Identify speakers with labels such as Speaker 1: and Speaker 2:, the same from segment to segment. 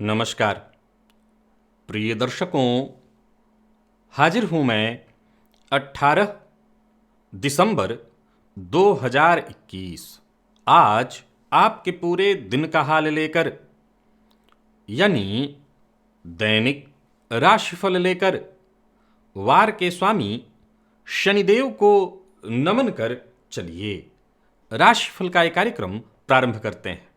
Speaker 1: नमस्कार प्रिय दर्शकों। हाजिर हूं मैं 18 दिसंबर 2021 आज आपके पूरे दिन का हाल लेकर, यानी दैनिक राशिफल लेकर वार के स्वामी शनिदेव को नमन कर चलिए राशिफल का एक कार्यक्रम प्रारंभ करते हैं।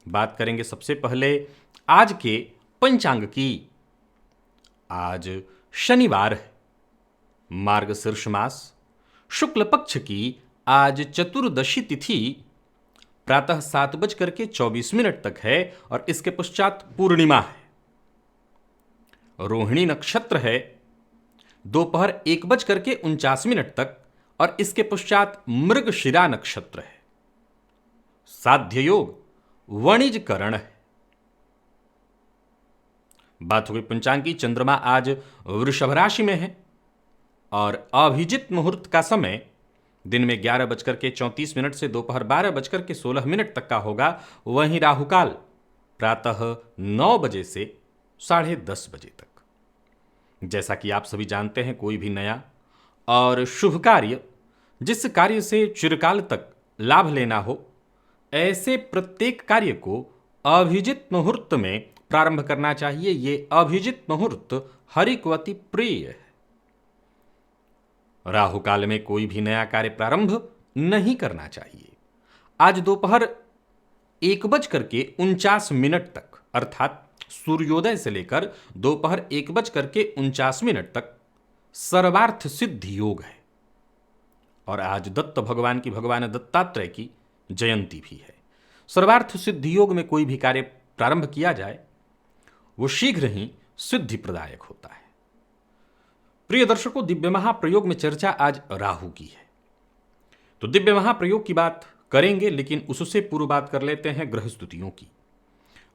Speaker 1: बात करेंगे सबसे पहले आज के पंचांग की। आज शनिवार है, मार्गशीर्ष मास शुक्ल पक्ष की आज चतुर्दशी तिथि प्रातः 7:24 तक है और इसके पश्चात पूर्णिमा है। रोहिणी नक्षत्र है दोपहर 1:49 तक और इसके पश्चात मृगशिरा नक्षत्र है। साध्य योग वणिज करण है। बात हो गई पंचांग की। चंद्रमा आज वृषभ राशि में है और अभिजित मुहूर्त का समय दिन में 11:34 से दोपहर 12:16 तक का होगा। वहीं राहुकाल प्रातः 9 बजे से 10:30 बजे तक। जैसा कि आप सभी जानते हैं, कोई भी नया और शुभ कार्य, जिस कार्य से चिरकाल तक लाभ लेना हो, ऐसे प्रत्येक कार्य को अभिजित मुहूर्त में प्रारंभ करना चाहिए। ये अभिजित मुहूर्त हरि को अति प्रिय है। राहु काल में कोई भी नया कार्य प्रारंभ नहीं करना चाहिए। आज दोपहर 1:49 तक अर्थात सूर्योदय से लेकर दोपहर 1:49 तक सर्वार्थ सिद्धि योग है। और आज दत्त भगवान की, भगवान दत्तात्रेय की जयंती भी है। सर्वार्थ सिद्धि योग में कोई भी कार्य प्रारंभ किया जाए वो शीघ्र ही सिद्धि प्रदायक होता है। प्रिय दर्शकों, दिव्य महाप्रयोग में चर्चा आज राहु की है, तो दिव्य महाप्रयोग की बात करेंगे, लेकिन उससे पूर्व बात कर लेते हैं ग्रह स्तुतियों की।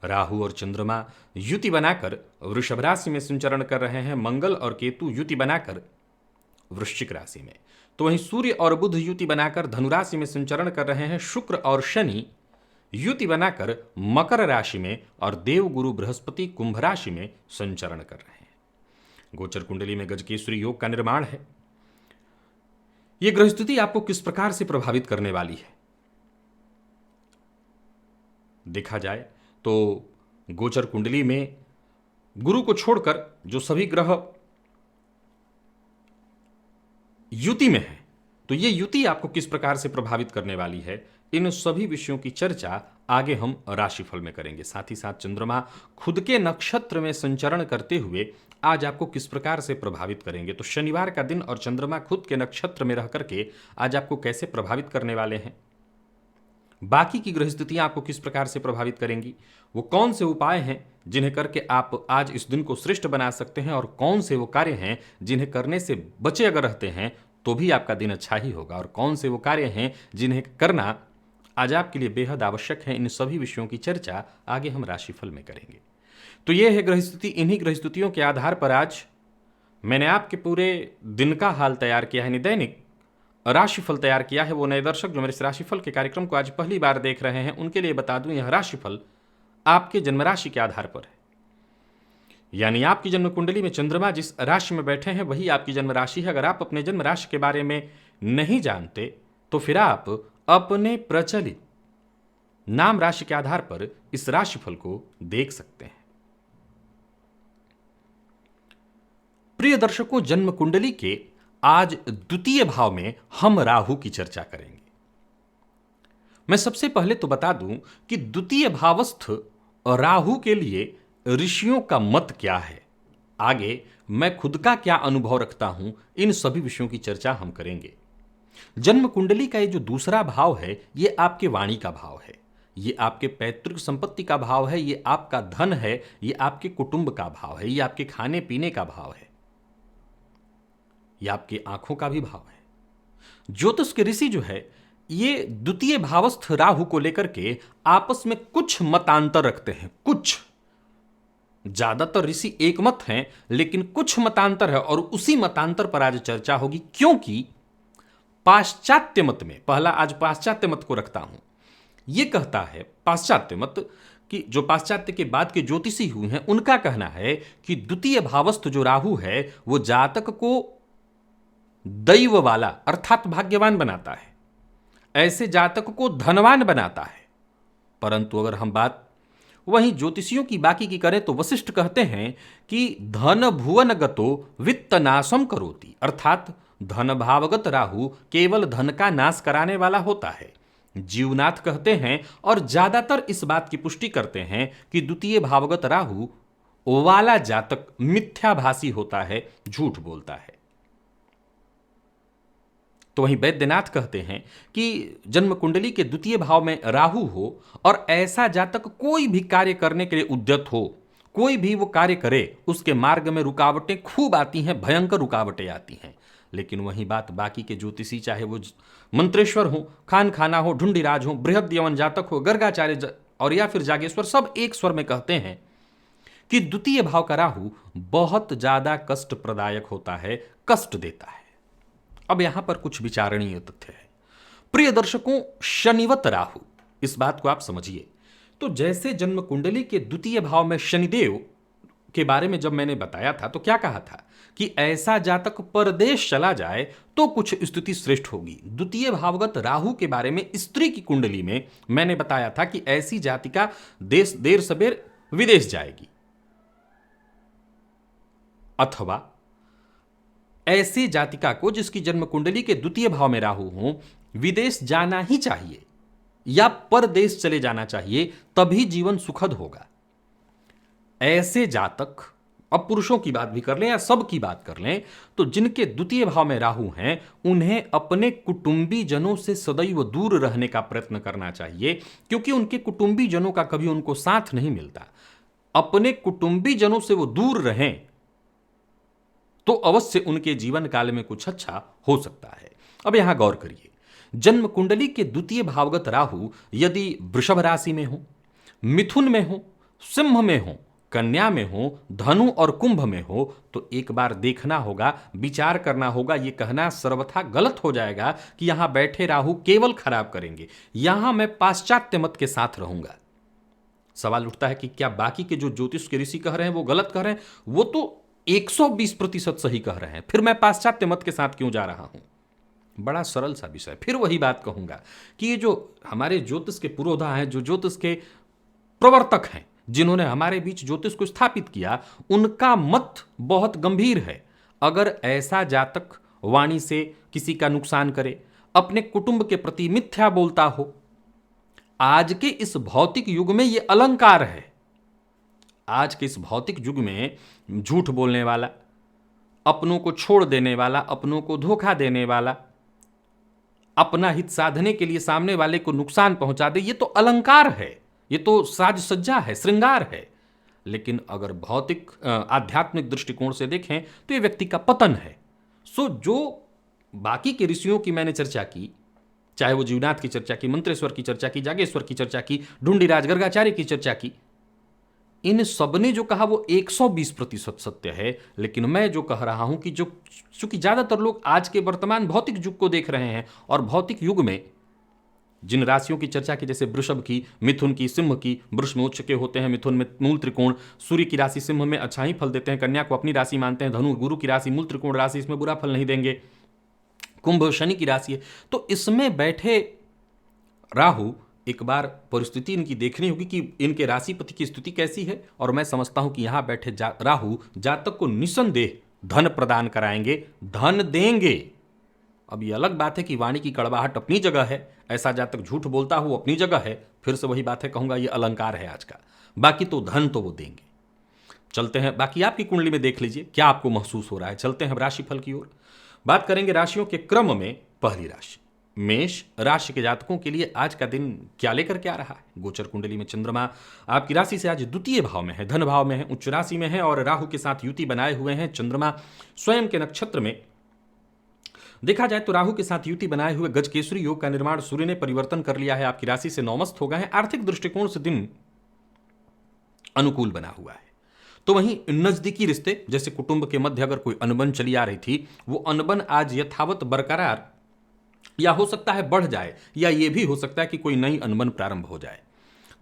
Speaker 1: राहु और चंद्रमा युति बनाकर वृषभ राशि में संचरण कर रहे हैं। मंगल और केतु युति बनाकर वृश्चिक राशि में, तो वहीं सूर्य और बुध युति बनाकर धनु राशि में संचरण कर रहे हैं। शुक्र और शनि युति बनाकर मकर राशि में और देवगुरु बृहस्पति कुंभ राशि में संचरण कर रहे हैं। गोचर कुंडली में गजकेसरी योग का निर्माण है। यह ग्रह स्थिति आपको किस प्रकार से प्रभावित करने वाली है? देखा जाए तो गोचर कुंडली में गुरु को छोड़कर जो सभी ग्रह युति में है, तो ये युति आपको किस प्रकार से प्रभावित करने वाली है, इन सभी विषयों की चर्चा आगे हम राशिफल में करेंगे। साथ ही साथ चंद्रमा खुद के नक्षत्र में संचरण करते हुए आज आपको किस प्रकार से प्रभावित करेंगे। तो शनिवार का दिन और चंद्रमा खुद के नक्षत्र में रह करके आज आपको कैसे प्रभावित करने वाले हैं, बाकी की ग्रह स्थितियां आपको किस प्रकार से प्रभावित करेंगी, वो कौन से उपाय हैं जिन्हें करके आप आज इस दिन को श्रेष्ठ बना सकते हैं, और कौन से वो कार्य हैं जिन्हें करने से बचे अगर रहते हैं तो भी आपका दिन अच्छा ही होगा, और कौन से वो कार्य हैं जिन्हें करना आज आपके लिए बेहद आवश्यक है। इन सभी विषयों की चर्चा आगे हम राशिफल में करेंगे। तो ये है ग्रह स्थिति। इन्हीं ग्रह स्थितियों के आधार पर आज मैंने आपके पूरे दिन का हाल तैयार किया है, दैनिक राशिफल तैयार किया है। वो नए दर्शक जो मेरे इस राशिफल के कार्यक्रम को आज पहली बार देख रहे हैं, उनके लिए बता दूं, यह राशिफल आपके जन्म राशि के आधार पर है। यानी आपकी जन्म कुंडली में चंद्रमा जिस राशि में बैठे हैं वही आपकी जन्म राशि है। अगर आप अपने जन्म राशि के बारे में नहीं जानते तो फिर आप अपने प्रचलित नाम राशि के आधार पर इस राशिफल को देख सकते हैं। प्रिय दर्शकों, जन्म कुंडली के आज द्वितीय भाव में हम राहु की चर्चा करेंगे। मैं सबसे पहले तो बता दूं कि द्वितीय भावस्थ राहु के लिए ऋषियों का मत क्या है, आगे मैं खुद का क्या अनुभव रखता हूं, इन सभी विषयों की चर्चा हम करेंगे। जन्म कुंडली का ये जो दूसरा भाव है, ये आपके वाणी का भाव है, ये आपके पैतृक संपत्ति का भाव है, ये आपका धन है, ये आपके कुटुंब का भाव है, ये आपके खाने पीने का भाव है, ये आपकी आंखों का भी भाव है। ज्योतिष के ऋषि जो है ये द्वितीय भावस्थ राहु को लेकर के आपस में कुछ मतांतर रखते हैं। कुछ, ज्यादातर ऋषि एक मत हैं, लेकिन कुछ मतांतर है और उसी मतांतर पर आज चर्चा होगी। क्योंकि पाश्चात्य मत में, पहला आज पाश्चात्य मत को रखता हूं, यह कहता है पाश्चात्य मत कि जो पाश्चात्य के बाद के ज्योतिषी हुए हैं उनका कहना है कि द्वितीय भावस्थ जो राहु है वो जातक को दैव वाला अर्थात भाग्यवान बनाता है, ऐसे जातक को धनवान बनाता है। परंतु अगर हम बात वहीं ज्योतिषियों की बाकी की करें तो वशिष्ठ कहते हैं कि धन भुवन गतो वित्त नाशम करोति, अर्थात धन भावगत राहु केवल धन का नाश कराने वाला होता है। जीवनाथ कहते हैं और ज्यादातर इस बात की पुष्टि करते हैं कि द्वितीय भावगत राहु वाला जातक मिथ्याभाषी होता है, झूठ बोलता है। तो वहीं वैद्यनाथ कहते हैं कि जन्म कुंडली के द्वितीय भाव में राहु हो और ऐसा जातक कोई भी कार्य करने के लिए उद्यत हो, कोई भी वो कार्य करे उसके मार्ग में रुकावटें खूब आती हैं, भयंकर रुकावटें आती हैं। लेकिन वही बात बाकी के ज्योतिषी, चाहे वो मंत्रेश्वर हो, खान खाना हो, ढूंढीराज हो, बृहद यवन जातक हो, गर्गाचार्य और या फिर जागेश्वर, सब एक स्वर में कहते हैं कि द्वितीय भाव का राहु बहुत ज्यादा कष्ट प्रदायक होता है, कष्ट देता है। अब यहां पर कुछ विचारणीय तथ्य है। प्रिय दर्शकों, शनिवत राहु, इस बात को आप समझिए। तो जैसे जन्म कुंडली के द्वितीय भाव में शनिदेव के बारे में जब मैंने बताया था तो क्या कहा था कि ऐसा जातक परदेश चला जाए तो कुछ स्थिति श्रेष्ठ होगी। द्वितीय भावगत राहु के बारे में स्त्री की कुंडली में मैंने बताया था कि ऐसी जातिका देर सबेर विदेश जाएगी, अथवा ऐसे जातिका को जिसकी जन्म कुंडली के द्वितीय भाव में राहु हो विदेश जाना ही चाहिए या परदेश चले जाना चाहिए, तभी जीवन सुखद होगा। ऐसे जातक, अब पुरुषों की बात भी कर लें या सब की बात कर लें, तो जिनके द्वितीय भाव में राहु हैं उन्हें अपने कुटुंबी जनों से सदैव दूर रहने का प्रयत्न करना चाहिए, क्योंकि उनके कुटुंबी जनों का कभी उनको साथ नहीं मिलता। अपने कुटुंबी जनों से वो दूर रहें तो अवश्य उनके जीवन काल में कुछ अच्छा हो सकता है। अब यहां गौर करिए, जन्म कुंडली के द्वितीय भावगत राहु यदि वृषभ राशि में हो, मिथुन में हो, सिंह में हो, कन्या में हो, धनु और कुंभ में हो, तो एक बार देखना होगा, विचार करना होगा। यह कहना सर्वथा गलत हो जाएगा कि यहां बैठे राहु केवल खराब करेंगे, यहां मैं पाश्चात्य मत के साथ रहूंगा। सवाल उठता है कि क्या बाकी के जो ज्योतिष के ऋषि कह रहे हैं वो गलत कह रहे हैं? वो तो 120% सही कह रहे हैं, फिर मैं पाश्चात्य मत के साथ क्यों जा रहा हूं? बड़ा सरल सा विषय। फिर वही बात कहूंगा कि ये जो हमारे ज्योतिष के पुरोधा हैं, जो ज्योतिष के प्रवर्तक हैं, जिन्होंने हमारे बीच ज्योतिष को स्थापित किया, उनका मत बहुत गंभीर है। अगर ऐसा जातक वाणी से किसी का नुकसान करे, अपने कुटुंब के प्रति मिथ्या बोलता हो, आज के इस भौतिक युग में यह अलंकार है। आज के इस भौतिक युग में झूठ बोलने वाला, अपनों को छोड़ देने वाला, अपनों को धोखा देने वाला, अपना हित साधने के लिए सामने वाले को नुकसान पहुंचा दे, ये तो अलंकार है, ये तो साज सज्जा है, श्रृंगार है। लेकिन अगर भौतिक आध्यात्मिक दृष्टिकोण से देखें तो ये व्यक्ति का पतन है। सो जो बाकी के ऋषियों की मैंने चर्चा की, चाहे वो जीवनाथ की चर्चा की, मंत्रेश्वर की चर्चा की, जागेश्वर की चर्चा की, ढूंढीराज गर्गाचार्य की चर्चा की, इन सबने जो कहा वो 120% सत्य है। लेकिन मैं जो कह रहा हूं कि जो चूंकि ज्यादातर लोग आज के वर्तमान भौतिक युग को देख रहे हैं, और भौतिक युग में जिन राशियों की चर्चा की, जैसे वृषभ की, मिथुन की, सिंह की, वृष में उच्च के होते हैं, मिथुन में मूल त्रिकोण, सूर्य की राशि सिंह में अच्छा ही फल देते हैं, कन्या को अपनी राशि मानते हैं, धनु गुरु की राशि मूल त्रिकोण राशि, इसमें बुरा फल नहीं देंगे, कुंभ शनि की राशि है। तो इसमें बैठे राहु, एक बार परिस्थिति इनकी देखनी होगी कि इनके राशिपति की स्थिति कैसी है, और मैं समझता हूं कि यहां बैठे राहु जातक को निसंदेह धन प्रदान कराएंगे, धन देंगे। अब ये अलग बात है कि वाणी की कड़वाहट अपनी जगह है, ऐसा जातक झूठ बोलता हो अपनी जगह है, फिर से वही बात है, कहूंगा ये अलंकार है आज का। बाकी तो धन तो वो देंगे। चलते हैं, बाकी आपकी कुंडली में देख लीजिए क्या आपको महसूस हो रहा है। चलते हैं राशिफल की ओर, बात करेंगे राशियों के क्रम में। पहली राशि मेष राशि के जातकों के लिए आज का दिन क्या लेकर के आ रहा है। गोचर कुंडली में चंद्रमा आपकी राशि से आज द्वितीय भाव में है, धन भाव में है, उच्च राशि में है, और राहु के साथ युति बनाए हुए हैं। चंद्रमा स्वयं के नक्षत्र में देखा जाए तो राहु के साथ युति बनाए हुए गजकेसरी योग का निर्माण सूर्य ने परिवर्तन कर लिया है, आपकी राशि से नौमस्त हो गए हैं। आर्थिक दृष्टिकोण से दिन अनुकूल बना हुआ है। तो वहीं नजदीकी रिश्ते, जैसे कुटुंब के मध्य अगर कोई अनबन चली आ रही थी, वो अनबन आज यथावत बरकरार, या हो सकता है बढ़ जाए, या ये भी हो सकता है कि कोई नई अनबन प्रारंभ हो जाए।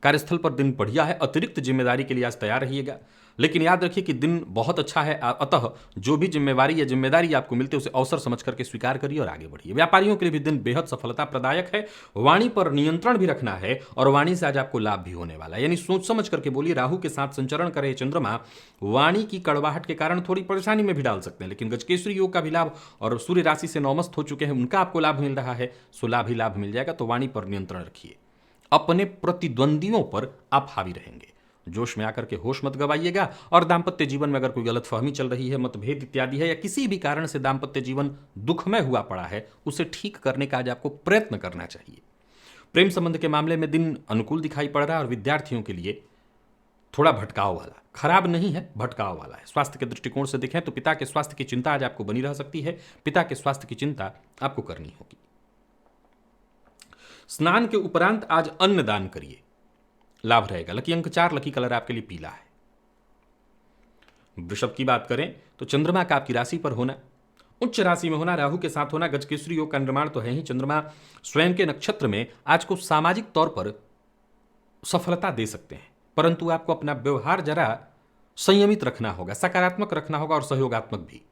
Speaker 1: कार्यस्थल पर दिन बढ़िया है, अतिरिक्त जिम्मेदारी के लिए आज तैयार रहिएगा। लेकिन याद रखिए कि दिन बहुत अच्छा है, अतः जो भी जिम्मेवारी या जिम्मेदारी आपको मिलती है उसे अवसर समझ करके स्वीकार करिए और आगे बढ़िए। व्यापारियों के लिए भी दिन बेहद सफलता प्रदायक है। वाणी पर नियंत्रण भी रखना है और वाणी से आज आपको लाभ भी होने वाला है, यानी सोच समझ करके बोलिए। राहु के साथ संचरण करे चंद्रमा वाणी की कड़वाहट के कारण थोड़ी परेशानी में भी डाल सकते हैं, लेकिन गजकेसरी योग का भी लाभ और सूर्य राशि से नौमस्त हो चुके हैं, उनका आपको लाभ मिल रहा है, सो लाभ ही लाभ मिल जाएगा। तो वाणी पर नियंत्रण रखिए। अपने प्रतिद्वंदियों पर आप हावी रहेंगे। जोश में आकर के होश मत गवाइएगा। और दाम्पत्य जीवन में अगर कोई गलतफहमी चल रही है, मतभेद इत्यादि है, या किसी भी कारण से दाम्पत्य जीवन दुखमय हुआ पड़ा है, उसे ठीक करने का आज आपको प्रयत्न करना चाहिए। प्रेम संबंध के मामले में दिन अनुकूल दिखाई पड़ रहा है और विद्यार्थियों के लिए थोड़ा भटकाव वाला, खराब नहीं है, भटकाव वाला है। स्वास्थ्य के दृष्टिकोण से देखें तो पिता के स्वास्थ्य की चिंता आज आपको बनी रह सकती है। पिता के स्वास्थ्य की चिंता आपको करनी होगी। स्नान के उपरांत आज अन्न दान करिए, लाभ रहेगा। लकी अंक 4, लकी कलर आपके लिए पीला है। वृषभ की बात करें तो चंद्रमा का आपकी राशि पर होना, उच्च राशि में होना, राहु के साथ होना, गजकेसरी योग का निर्माण तो है ही। चंद्रमा स्वयं के नक्षत्र में आज को सामाजिक तौर पर सफलता दे सकते हैं, परंतु आपको अपना व्यवहार जरा संयमित रखना होगा, सकारात्मक रखना होगा और सहयोगात्मक भी।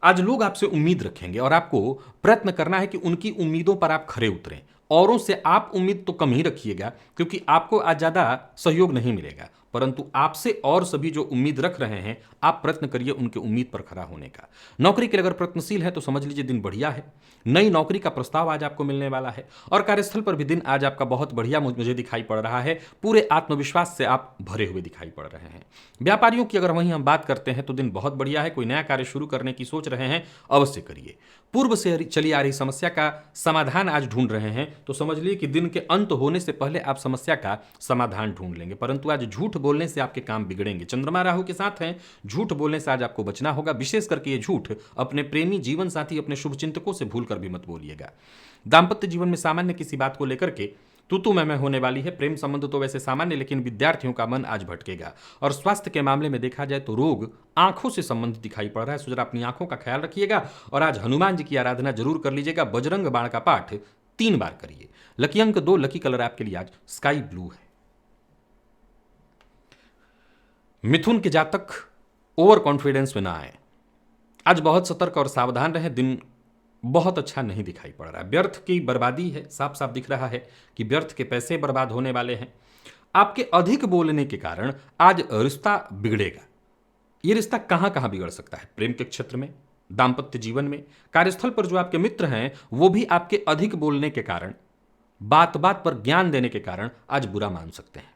Speaker 1: आज लोग आपसे उम्मीद रखेंगे और आपको प्रयत्न करना है कि उनकी उम्मीदों पर आप खरे उतरें। औरों से आप उम्मीद तो कम ही रखिएगा, क्योंकि आपको आज ज्यादा सहयोग नहीं मिलेगा, परंतु आपसे और सभी जो उम्मीद रख रहे हैं, आप प्रयत्न करिए उनके उम्मीद पर खरा होने का। नौकरी के लिए अगर प्रयत्नशील है तो समझ लीजिए दिन बढ़िया है। नई नौकरी का प्रस्ताव आज आपको मिलने वाला है और कार्यस्थल पर भी दिन आज आपका बहुत बढ़िया मुझे दिखाई पड़ रहा है। पूरे आत्मविश्वास से आप भरे हुए दिखाई पड़ रहे हैं। व्यापारियों की अगर वहीं हम बात करते हैं तो दिन बहुत बढ़िया है। कोई नया कार्य शुरू करने की सोच रहे हैं, अवश्य करिए। पूर्व से चली आ रही समस्या का समाधान आज ढूंढ रहे हैं तो समझ लीजिए कि दिन के अंत होने से पहले आप समस्या का समाधान ढूंढ लेंगे, परंतु आज झूठ बोलने से आपके काम बिगड़ेंगे। चंद्रमा राहु के साथ हैं, झूठ बोलने से आज आपको बचना होगा। विशेष करके ये झूठ अपने प्रेमी, जीवन साथी, अपने शुभचिंतकों से भूल कर भी मत बोलिएगा। दाम्पत्य जीवन में सामान्य किसी बात को लेकर के तू मैं होने वाली है। प्रेम संबंध तो वैसे सामान्य, लेकिन विद्यार्थियों का मन आज भटकेगा। और स्वास्थ्य के मामले में देखा जाए तो रोग आंखों से संबंधित दिखाई पड़ रहा है, सो जरा अपनी आंखों का ख्याल रखिएगा। और आज हनुमान जी की आराधना जरूर कर लीजिएगा। बजरंग बाण का पाठ 3 बार करिए। लकी अंक 2, लकी कलर आपके लिए आज स्काई ब्लू है। मिथुन के जातक ओवर कॉन्फिडेंस में ना आए, आज बहुत सतर्क और सावधान रहें। दिन बहुत अच्छा नहीं दिखाई पड़ रहा है। व्यर्थ की बर्बादी है, साफ साफ दिख रहा है कि व्यर्थ के पैसे बर्बाद होने वाले हैं। आपके अधिक बोलने के कारण आज रिश्ता बिगड़ेगा। ये रिश्ता कहां कहां बिगड़ सकता है? प्रेम के क्षेत्र में, दाम्पत्य जीवन में, कार्यस्थल पर जो आपके मित्र हैं वो भी आपके अधिक बोलने के कारण, बात बात पर ज्ञान देने के कारण आज बुरा मान सकते हैं।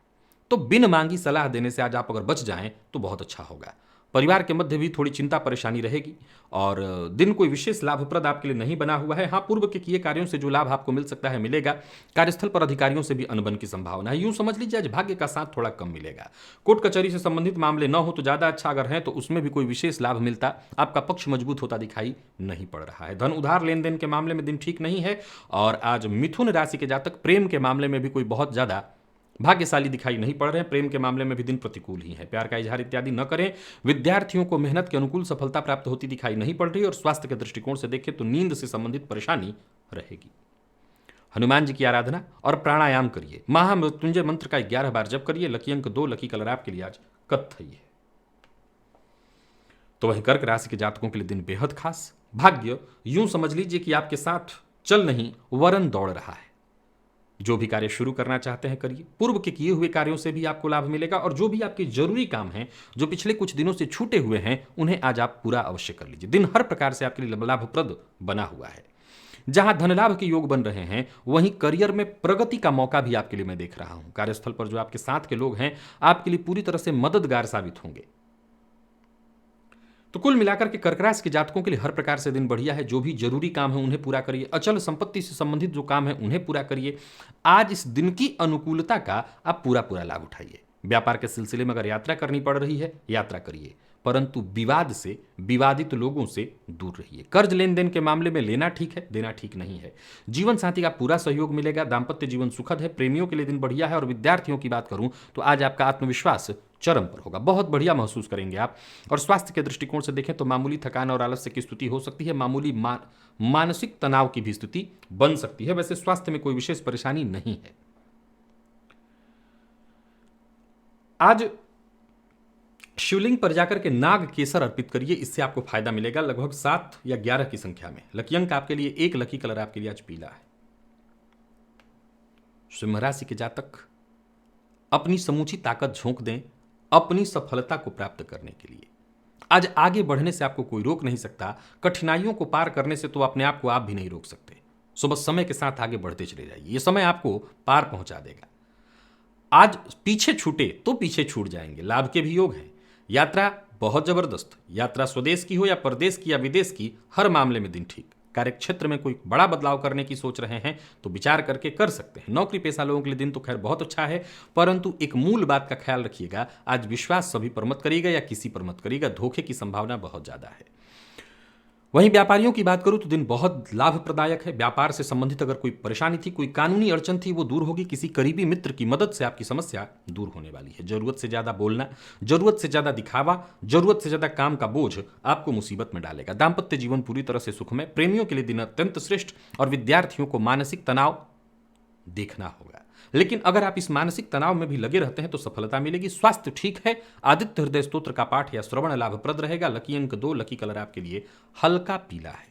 Speaker 1: तो बिन मांगी सलाह देने से आज आप अगर बच जाएं तो बहुत अच्छा होगा। परिवार के मध्य भी थोड़ी चिंता परेशानी रहेगी और दिन कोई विशेष लाभप्रद आपके लिए नहीं बना हुआ है। हाँ, पूर्व के किए कार्यों से जो लाभ आपको मिल सकता है मिलेगा। कार्यस्थल पर अधिकारियों से भी अनबन की संभावना है। यूं समझ लीजिए आज भाग्य का साथ थोड़ा कम मिलेगा। कोर्ट कचहरी से संबंधित मामले न हो तो ज्यादा अच्छा, अगर है तो उसमें भी कोई विशेष लाभ मिलता, आपका पक्ष मजबूत होता दिखाई नहीं पड़ रहा है। धन उधार लेन देन के मामले में दिन ठीक नहीं है। और आज मिथुन राशि के जातक प्रेम के मामले में भी कोई बहुत ज्यादा भाग्यशाली दिखाई नहीं पड़ रहे हैं। प्रेम के मामले में भी दिन प्रतिकूल ही है। प्यार का इजहार इत्यादि न करें। विद्यार्थियों को मेहनत के अनुकूल सफलता प्राप्त होती दिखाई नहीं पड़ रही। और स्वास्थ्य के दृष्टिकोण से देखें तो नींद से संबंधित परेशानी रहेगी। हनुमान जी की आराधना और प्राणायाम करिए। महामृत्युंजय मंत्र का 11 बार जप करिए। लकी अंक 2, लकी कलर आपके लिए आज कत्थई है। तो वहीं कर्क राशि के जातकों के लिए दिन बेहद खास। भाग्य यूं समझ लीजिए कि आपके साथ चल नहीं वरन दौड़ रहा है। जो भी कार्य शुरू करना चाहते हैं करिए। पूर्व के किए हुए कार्यों से भी आपको लाभ मिलेगा और जो भी आपके जरूरी काम हैं, जो पिछले कुछ दिनों से छूटे हुए हैं, उन्हें आज आप पूरा अवश्य कर लीजिए। दिन हर प्रकार से आपके लिए लाभप्रद बना हुआ है। जहां धन लाभ के योग बन रहे हैं, वहीं करियर में प्रगति का मौका भी आपके लिए मैं देख रहा हूं। कार्यस्थल पर जो आपके साथ के लोग हैं, आपके लिए पूरी तरह से मददगार साबित होंगे। तो कुल मिलाकर के कर्क राशि के जातकों के लिए हर प्रकार से दिन बढ़िया है। जो भी जरूरी काम है उन्हें पूरा करिए। अचल संपत्ति से संबंधित जो काम है उन्हें पूरा करिए। आज इस दिन की अनुकूलता का आप पूरा लाभ उठाइए। व्यापार के सिलसिले में अगर यात्रा करनी पड़ रही है, यात्रा करिए, परंतु विवाद से, विवादित लोगों से दूर रहिए। कर्ज लेन देन के मामले में लेना ठीक है, देना ठीक नहीं है। जीवन साथी का पूरा सहयोग मिलेगा। दाम्पत्य जीवन सुखद है। प्रेमियों के लिए दिन बढ़िया है। और विद्यार्थियों की बात करूं तो आज आपका आत्मविश्वास चरम पर होगा। बहुत बढ़िया महसूस करेंगे आप। और स्वास्थ्य के दृष्टिकोण से देखें तो मामूली थकान और आलस्य की स्थिति हो सकती है। मामूली मानसिक तनाव की भी स्थिति बन सकती है। वैसे स्वास्थ्य में कोई विशेष परेशानी नहीं है। आज शिवलिंग पर जाकर के नाग केसर अर्पित करिए, इससे आपको फायदा मिलेगा लगभग 7 या 11 की संख्या में। लकी अंक आपके लिए 1, लकी कलर आपके लिए आज पीला है। सिंह राशि के जातक अपनी समूची ताकत झोंक दें अपनी सफलता को प्राप्त करने के लिए। आज आगे बढ़ने से आपको कोई रोक नहीं सकता, कठिनाइयों को पार करने से तो अपने आप को आप भी नहीं रोक सकते। सो बस समय के साथ आगे बढ़ते चले जाइए, ये समय आपको पार पहुंचा देगा। आज पीछे छूटे तो पीछे छूट जाएंगे, लाभ के भी योग हैं। यात्रा बहुत जबरदस्त, यात्रा स्वदेश की हो या परदेश की या विदेश की, हर मामले में दिन ठीक। कार्यक्षेत्र में कोई बड़ा बदलाव करने की सोच रहे हैं तो विचार करके कर सकते हैं। नौकरी पेशा लोगों के लिए दिन तो खैर बहुत अच्छा है, परंतु एक मूल बात का ख्याल रखिएगा, आज विश्वास सभी पर मत करिएगा या किसी पर मत करिएगा, धोखे की संभावना बहुत ज्यादा है। वहीं व्यापारियों की बात करूं तो दिन बहुत लाभप्रदायक है। व्यापार से संबंधित अगर कोई परेशानी थी, कोई कानूनी अड़चन थी, वो दूर होगी। किसी करीबी मित्र की मदद से आपकी समस्या दूर होने वाली है। जरूरत से ज्यादा बोलना, जरूरत से ज्यादा दिखावा, जरूरत से ज्यादा काम का बोझ आपको मुसीबत में डालेगा। दाम्पत्य जीवन पूरी तरह से सुखमय। प्रेमियों के लिए दिन अत्यंत श्रेष्ठ और विद्यार्थियों को मानसिक तनाव देखना होगा, लेकिन अगर आप इस मानसिक तनाव में भी लगे रहते हैं तो सफलता मिलेगी। स्वास्थ्य ठीक है। आदित्य हृदय स्तोत्र का पाठ या श्रवण लाभप्रद रहेगा। लकी अंक 2, लकी कलर आपके लिए हल्का पीला है।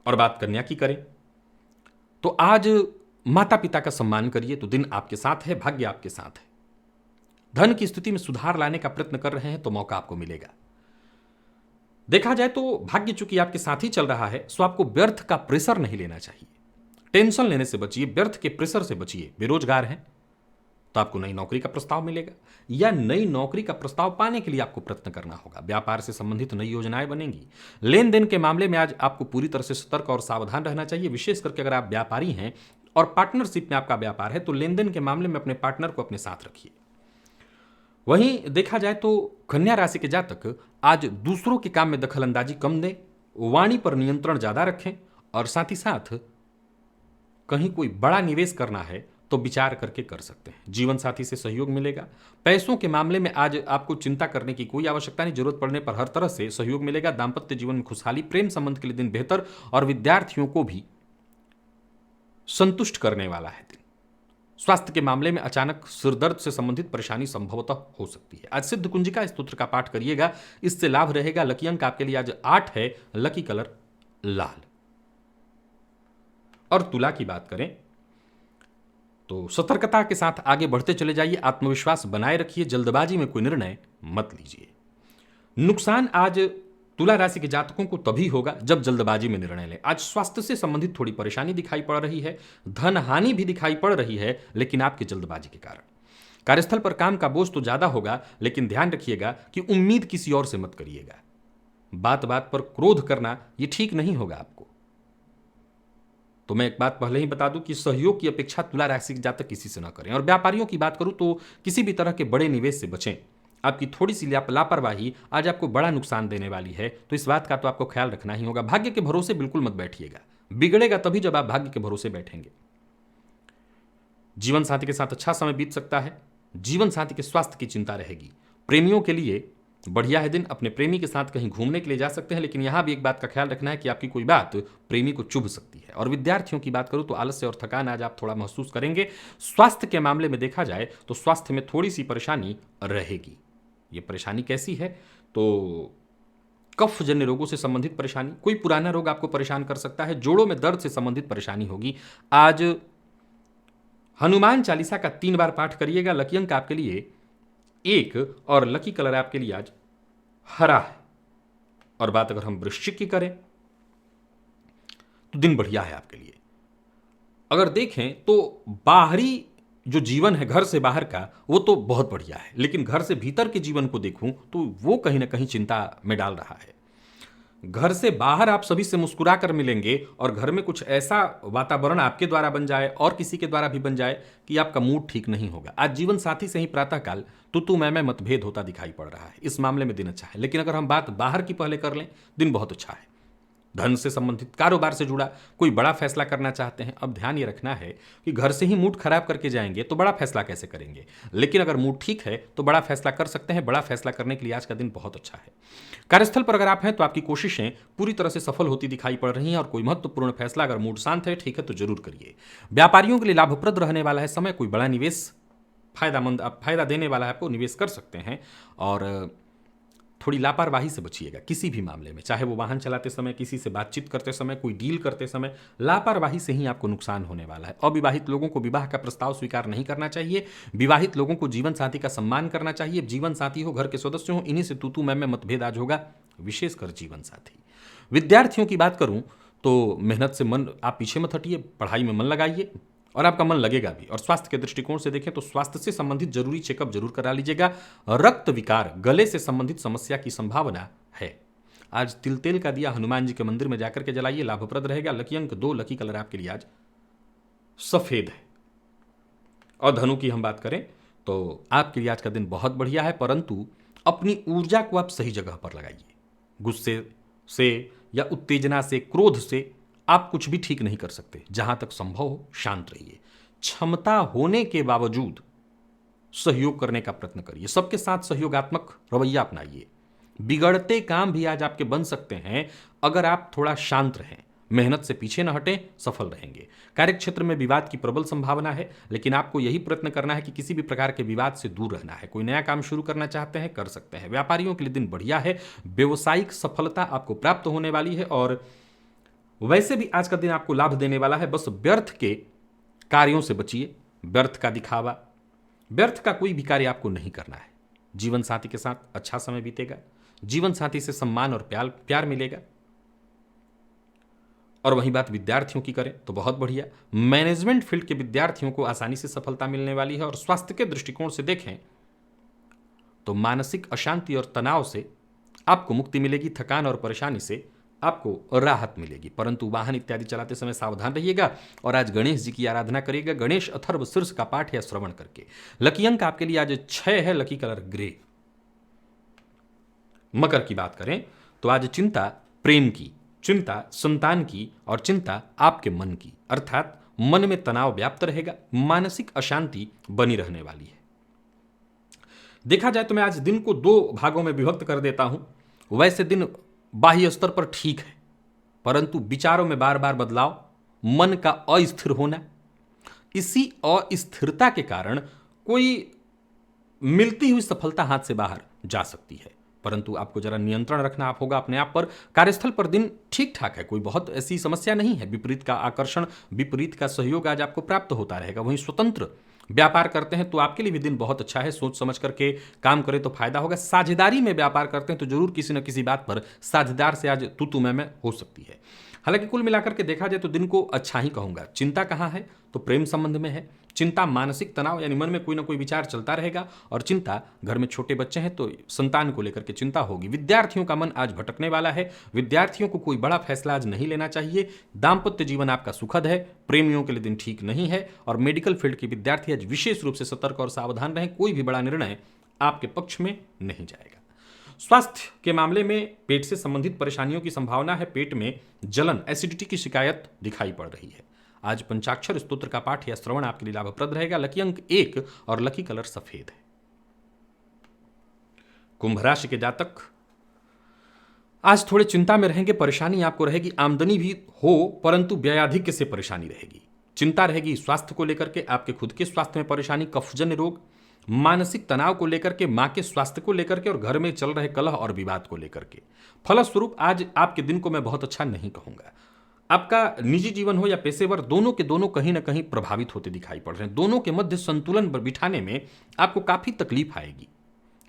Speaker 1: और बात कन्या की करें तो आज माता पिता का सम्मान करिए तो दिन आपके साथ है, भाग्य आपके साथ है। धन की स्थिति में सुधार लाने का प्रयत्न कर रहे हैं तो मौका आपको मिलेगा। देखा जाए तो भाग्य चूंकि आपके साथ ही चल रहा है, सो आपको व्यर्थ का प्रेशर नहीं लेना चाहिए। टेंशन लेने से बचिए, व्यर्थ के प्रेशर से बचिए। बेरोजगार हैं तो आपको नई नौकरी का प्रस्ताव मिलेगा या नई नौकरी का प्रस्ताव पाने के लिए आपको प्रयत्न करना होगा। व्यापार से संबंधित नई योजनाएं बनेंगी। लेन देन के मामले में आज आपको पूरी तरह से सतर्क और सावधान रहना चाहिए। विशेष करके अगर आप व्यापारी हैं और पार्टनरशिप में आपका व्यापार है तो लेन देन के मामले में अपने पार्टनर को अपने साथ रखिए। वहीं देखा जाए तो कन्या राशि के जातक आज दूसरों के काम में दखल अंदाजी कम दें, वाणी पर नियंत्रण ज्यादा रखें और साथ ही साथ कहीं कोई बड़ा निवेश करना है तो विचार करके कर सकते हैं। जीवन साथी से सहयोग मिलेगा। पैसों के मामले में आज आपको चिंता करने की कोई आवश्यकता नहीं, जरूरत पड़ने पर हर तरह से सहयोग मिलेगा। दाम्पत्य जीवन में खुशहाली। प्रेम संबंध के लिए दिन बेहतर और विद्यार्थियों को भी संतुष्ट करने वाला है दिन। स्वास्थ्य के मामले में अचानक सिरदर्द से संबंधित परेशानी संभवतः हो सकती है। आज सिद्ध कुंजिका स्तोत्र का पाठ करिएगा, इससे लाभ रहेगा। लकी अंक आपके लिए आज 8 है, लकी कलर लाल। और तुला की बात करें तो सतर्कता के साथ आगे बढ़ते चले जाइए, आत्मविश्वास बनाए रखिए, जल्दबाजी में कोई निर्णय मत लीजिए। नुकसान आज तुला राशि के जातकों को तभी होगा जब जल्दबाजी में निर्णय लें। आज स्वास्थ्य से संबंधित थोड़ी परेशानी दिखाई पड़ रही है, धन हानि भी दिखाई पड़ रही है, लेकिन आपकी जल्दबाजी के कारण। कार्यस्थल पर काम का बोझ तो ज्यादा होगा, लेकिन ध्यान रखिएगा कि उम्मीद किसी और से मत करिएगा। बात बात पर क्रोध करना यह ठीक नहीं होगा आपको। तो मैं एक बात पहले ही बता दूं कि सहयोग की अपेक्षा तुला राशि के जातक किसी से ना करें। और व्यापारियों की बात करूं तो किसी भी तरह के बड़े निवेश से बचें। आपकी थोड़ी सी लापरवाही आज आपको बड़ा नुकसान देने वाली है, तो इस बात का तो आपको ख्याल रखना ही होगा। भाग्य के भरोसे बिल्कुल मत बैठिएगा, बिगड़ेगा तभी जब आप भाग्य के भरोसे बैठेंगे। जीवन साथी के साथ अच्छा समय बीत सकता है। जीवन साथी के स्वास्थ्य की चिंता रहेगी। प्रेमियों के लिए बढ़िया है दिन, अपने प्रेमी के साथ कहीं घूमने के लिए जा सकते हैं, लेकिन यहां भी एक बात का ख्याल रखना है कि आपकी कोई बात प्रेमी को चुभ सकती है। और विद्यार्थियों की बात करूं तो आलस्य और थकान आज आप थोड़ा महसूस करेंगे। स्वास्थ्य के मामले में देखा जाए तो स्वास्थ्य में थोड़ी सी परेशानी रहेगी। ये परेशानी कैसी है तो कफ जन्य रोगों से संबंधित परेशानी, कोई पुराना रोग आपको परेशान कर सकता है। जोड़ों में दर्द से संबंधित परेशानी होगी। आज हनुमान चालीसा का 3 बार पाठ करिएगा। लकी अंक आपके लिए 1 और लकी कलर आपके लिए आज हरा है। और बात अगर हम वृश्चिक की करें तो दिन बढ़िया है आपके लिए। अगर देखें तो बाहरी जो जीवन है घर से बाहर का, वो तो बहुत बढ़िया है, लेकिन घर से भीतर के जीवन को देखूं तो वो कहीं ना कहीं चिंता में डाल रहा है। घर से बाहर आप सभी से मुस्कुरा कर मिलेंगे और घर में कुछ ऐसा वातावरण आपके द्वारा बन जाए और किसी के द्वारा भी बन जाए कि आपका मूड ठीक नहीं होगा। आज जीवन साथी से ही प्रातःकाल तू मैं मतभेद होता दिखाई पड़ रहा है। इस मामले में दिन अच्छा है, लेकिन अगर हम बात बाहर की पहले कर लें, दिन बहुत अच्छा है। धन से संबंधित, कारोबार से जुड़ा कोई बड़ा फैसला करना चाहते हैं। अब ध्यान ये रखना है कि घर से ही मूड खराब करके जाएंगे तो बड़ा फैसला कैसे करेंगे, लेकिन अगर मूड ठीक है तो बड़ा फैसला कर सकते हैं। बड़ा फैसला करने के लिए आज का दिन बहुत अच्छा है। कार्यस्थल पर अगर आप हैं तो आपकी कोशिशें पूरी तरह से सफल होती दिखाई पड़ रही हैं और कोई महत्वपूर्ण फैसला अगर मूड शांत है, ठीक है, तो जरूर करिए। व्यापारियों के लिए लाभप्रद रहने वाला है समय, कोई बड़ा निवेश फायदामंद फायदा देने वाला है, आपको निवेश कर सकते हैं। और थोड़ी लापरवाही से बचिएगा किसी भी मामले में, चाहे वो वाहन चलाते समय, किसी से बातचीत करते समय, कोई डील करते समय, लापरवाही से ही आपको नुकसान होने वाला है। अविवाहित लोगों को विवाह का प्रस्ताव स्वीकार नहीं करना चाहिए। विवाहित लोगों को जीवन साथी का सम्मान करना चाहिए। जीवन साथी हो, घर के सदस्य हो, इन्हीं से तू मैं मतभेद आज होगा, विशेषकर जीवन साथी। विद्यार्थियों की बात करूं तो मेहनत से मन आप पीछे मत हटिए, पढ़ाई में मन लगाइए और आपका मन लगेगा भी। और स्वास्थ्य के दृष्टिकोण से देखें तो स्वास्थ्य से संबंधित जरूरी चेकअप जरूर करा लीजिएगा। रक्त विकार, गले से संबंधित समस्या की संभावना है। आज तिल तेल का दिया हनुमान जी के मंदिर में जाकर के जलाइए, लाभप्रद रहेगा। लकी अंक 2, लकी कलर आपके लिए आज सफेद है। और धनु की हम बात करें तो आपके लिए आज का दिन बहुत बढ़िया है, परंतु अपनी ऊर्जा को आप सही जगह पर लगाइए। गुस्से से या उत्तेजना से, क्रोध से आप कुछ भी ठीक नहीं कर सकते। जहां तक संभव हो शांत रहिए। क्षमता होने के बावजूद सहयोग करने का प्रयत्न करिए। सबके साथ सहयोगात्मक रवैया अपनाइए। बिगड़ते काम भी आज आपके बन सकते हैं अगर आप थोड़ा शांत रहें, मेहनत से पीछे न हटें, सफल रहेंगे। कार्यक्षेत्र में विवाद की प्रबल संभावना है, लेकिन आपको यही प्रयत्न करना है कि किसी भी प्रकार के विवाद से दूर रहना है। कोई नया काम शुरू करना चाहते हैं, कर सकते हैं। व्यापारियों के लिए दिन बढ़िया है। व्यवसायिक सफलता आपको प्राप्त होने वाली है और वैसे भी आज का दिन आपको लाभ देने वाला है। बस व्यर्थ के कार्यों से बचिए। व्यर्थ का दिखावा, व्यर्थ का कोई भी कार्य आपको नहीं करना है। जीवन साथी के साथ अच्छा समय बीतेगा। जीवन साथी से सम्मान और प्यार मिलेगा। और वहीं बात विद्यार्थियों की करें तो बहुत बढ़िया। मैनेजमेंट फील्ड के विद्यार्थियों को आसानी से सफलता मिलने वाली है। और स्वास्थ्य के दृष्टिकोण से देखें तो मानसिक अशांति और तनाव से आपको मुक्ति मिलेगी। थकान और परेशानी से आपको राहत मिलेगी, परंतु वाहन इत्यादि चलाते समय सावधान रहिएगा। और आज गणेश जी की आराधना करिएगा, गणेश अथर्व शीर्ष का पाठ या श्रवण करके। लकी अंक आपके लिए आज 6 है, लकी कलर ग्रे। मकर की बात करें तो आज चिंता प्रेम की, चिंता संतान की और चिंता आपके मन की, अर्थात मन में तनाव व्याप्त रहेगा। मानसिक अशांति बनी रहने वाली है। देखा जाए तो मैं आज दिन को 2 भागों में विभक्त कर देता हूं। वैसे दिन बाह्य स्तर पर ठीक है, परंतु विचारों में बार बार बदलाव, मन का अस्थिर होना, इसी अस्थिरता के कारण कोई मिलती हुई सफलता हाथ से बाहर जा सकती है। परंतु आपको जरा नियंत्रण रखना होगा अपने आप पर। कार्यस्थल पर दिन ठीक ठाक है, कोई बहुत ऐसी समस्या नहीं है। विपरीत का आकर्षण, विपरीत का सहयोग आज आपको प्राप्त होता रहेगा। वहीं स्वतंत्र व्यापार करते हैं तो आपके लिए भी दिन बहुत अच्छा है। सोच समझ करके काम करें तो फायदा होगा। साझेदारी में व्यापार करते हैं तो जरूर किसी न किसी बात पर साझेदार से आज तू मैं हो सकती है। हालांकि कुल मिलाकर के देखा जाए तो दिन को अच्छा ही कहूंगा। चिंता कहाँ है तो प्रेम संबंध में है। चिंता मानसिक तनाव, यानी मन में कोई ना कोई विचार चलता रहेगा। और चिंता घर में छोटे बच्चे हैं तो संतान को लेकर के चिंता होगी। विद्यार्थियों का मन आज भटकने वाला है। विद्यार्थियों को कोई बड़ा फैसला आज नहीं लेना चाहिए। दाम्पत्य जीवन आपका सुखद है। प्रेमियों के लिए दिन ठीक नहीं है। और मेडिकल फील्ड के विद्यार्थी आज विशेष रूप से सतर्क और सावधान रहें। कोई भी बड़ा निर्णय आपके पक्ष में नहीं जाएगा। स्वास्थ्य के मामले में पेट से संबंधित परेशानियों की संभावना है। पेट में जलन, एसिडिटी की शिकायत दिखाई पड़ रही है। आज पंचाक्षर स्तोत्र का पाठ या श्रवण आपके लिए लाभप्रद रहेगा। लकी अंक 1 और लकी कलर सफेद है। कुंभ राशि के जातक आज थोड़े चिंता में रहेंगे। परेशानी आपको रहेगी। आमदनी भी हो परंतु व्ययाधिक्य से परेशानी रहेगी। चिंता रहेगी स्वास्थ्य को लेकर के, आपके खुद के स्वास्थ्य में परेशानी, कफजन्य रोग, मानसिक तनाव को लेकर के, मां के स्वास्थ्य को लेकर के और घर में चल रहे कलह और विवाद को लेकर के। फलस्वरूप आज आपके दिन को मैं बहुत अच्छा नहीं कहूंगा। आपका निजी जीवन हो या पेशेवर, दोनों के दोनों कहीं ना कहीं प्रभावित होते दिखाई पड़ रहे हैं। दोनों के मध्य संतुलन बिठाने में आपको काफी तकलीफ आएगी।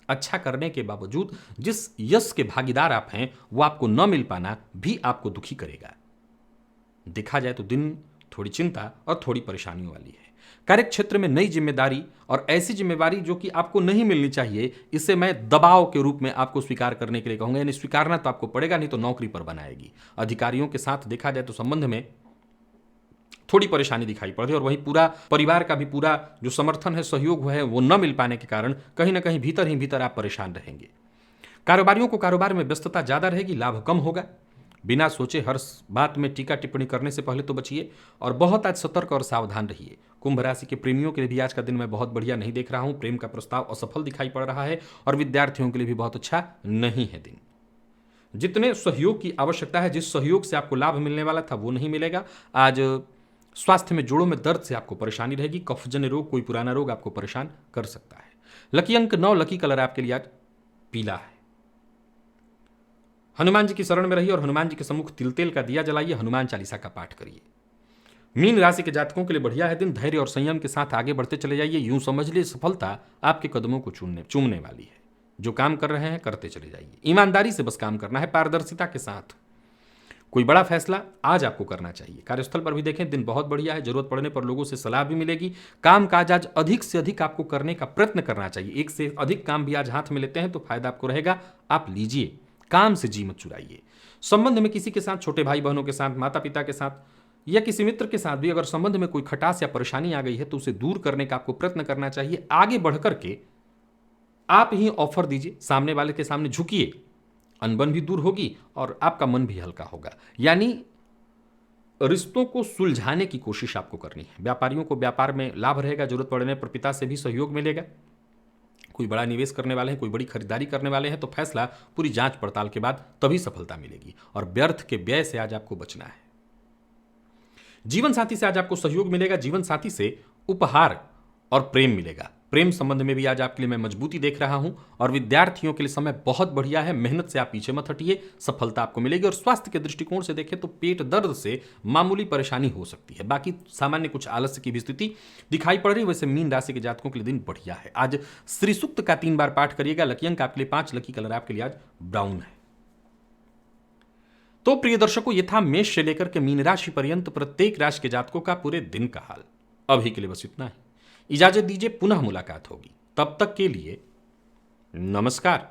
Speaker 1: अच्छा करने के बावजूद जिस यश के भागीदार आप हैं वो आपको न मिल पाना भी आपको दुखी करेगा। देखा जाए तो दिन थोड़ी चिंता और थोड़ी परेशानियों वाली है। कार्यक्षेत्र में नई जिम्मेदारी और ऐसी जिम्मेदारी जो कि आपको नहीं मिलनी चाहिए, इसे मैं दबाव के रूप में आपको स्वीकार करने के लिए कहूंगा। यानी स्वीकारना तो आपको पड़ेगा, नहीं तो नौकरी पर बनाएगी। अधिकारियों के साथ देखा जाए तो संबंध में थोड़ी परेशानी दिखाई पड़ रही है। और वहीं पूरा परिवार का भी पूरा जो समर्थन है, सहयोग है, वो न मिल पाने के कारण कहीं ना कहीं भीतर ही भीतर आप परेशान रहेंगे। कारोबारियों को कारोबार में व्यस्तता ज्यादा रहेगी, लाभ कम होगा। बिना सोचे हर बात में टीका टिप्पणी करने से पहले तो बचिए और बहुत आज सतर्क और सावधान रहिए। कुंभ राशि के प्रेमियों के लिए भी आज का दिन मैं बहुत बढ़िया नहीं देख रहा हूं। प्रेम का प्रस्ताव असफल दिखाई पड़ रहा है और विद्यार्थियों के लिए भी बहुत अच्छा नहीं है दिन। जितने सहयोग की आवश्यकता है, जिस सहयोग से आपको लाभ मिलने वाला था वो नहीं मिलेगा। आज स्वास्थ्य में, जोड़ों में दर्द से आपको परेशानी रहेगी। कफजन्य रोग, कोई पुराना रोग आपको परेशान कर सकता है। लकी अंक 9, लकी कलर आपके लिए आज पीला है। हनुमान जी की शरण में रहिए और हनुमान जी के सम्मुख तिल तेल का दिया जलाइए, हनुमान चालीसा का पाठ करिए। मीन राशि के जातकों के लिए बढ़िया है दिन। धैर्य और संयम के साथ आगे बढ़ते चले जाइए। यूं समझ लीजिए सफलता आपके कदमों को चूमने वाली है। जो काम कर रहे हैं करते चले जाइए। ईमानदारी से बस काम करना है, पारदर्शिता के साथ। कोई बड़ा फैसला आज आपको करना चाहिए। कार्यस्थल पर भी देखें, दिन बहुत बढ़िया है। जरूरत पड़ने पर लोगों से सलाह भी मिलेगी। काम काज आज अधिक से अधिक आपको करने का प्रयत्न करना चाहिए। एक से अधिक काम भी आज हाथ में लेते हैं तो फायदा आपको रहेगा, आप लीजिए। काम से जी मत चुराइए। संबंध में किसी के साथ, छोटे भाई बहनों के साथ, माता पिता के साथ या किसी मित्र के साथ भी अगर संबंध में कोई खटास या परेशानी आ गई है तो उसे दूर करने का आपको प्रयत्न करना चाहिए। आगे बढ़कर के आप ही ऑफर दीजिए, सामने वाले के सामने झुकिए। अनबन भी दूर होगी और आपका मन भी हल्का होगा। यानी रिश्तों को सुलझाने की कोशिश आपको करनी है। व्यापारियों को व्यापार में लाभ रहेगा। जरूरत पड़ने पर पिता से भी सहयोग मिलेगा। कोई बड़ा निवेश करने वाले हैं, कोई बड़ी खरीदारी करने वाले हैं तो फैसला पूरी जांच पड़ताल के बाद तभी सफलता मिलेगी। और व्यर्थ के व्यय से आज आपको बचना है। जीवन साथी से आज आपको सहयोग मिलेगा। जीवन साथी से उपहार और प्रेम मिलेगा। प्रेम संबंध में भी आज आपके लिए मैं मजबूती देख रहा हूं। और विद्यार्थियों के लिए समय बहुत बढ़िया है। मेहनत से आप पीछे मत हटिए, सफलता आपको मिलेगी। और स्वास्थ्य के दृष्टिकोण से देखें तो पेट दर्द से मामूली परेशानी हो सकती है। बाकी सामान्य कुछ आलस्य की भी स्थिति दिखाई पड़ रही है। वैसे मीन राशि के जातकों के लिए दिन बढ़िया है। आज श्री सूक्त का 3 बार पाठ करिएगा। लकी अंक आपके लिए 5, लकी कलर आपके लिए आज ब्राउन है। तो प्रिय दर्शकों, ये था मेष से लेकर के मीन राशि पर्यंत प्रत्येक राशि के जातकों का पूरे दिन का हाल। अभी के लिए बस इतना ही। इजाजत दीजिए, पुनः मुलाकात होगी। तब तक के लिए नमस्कार।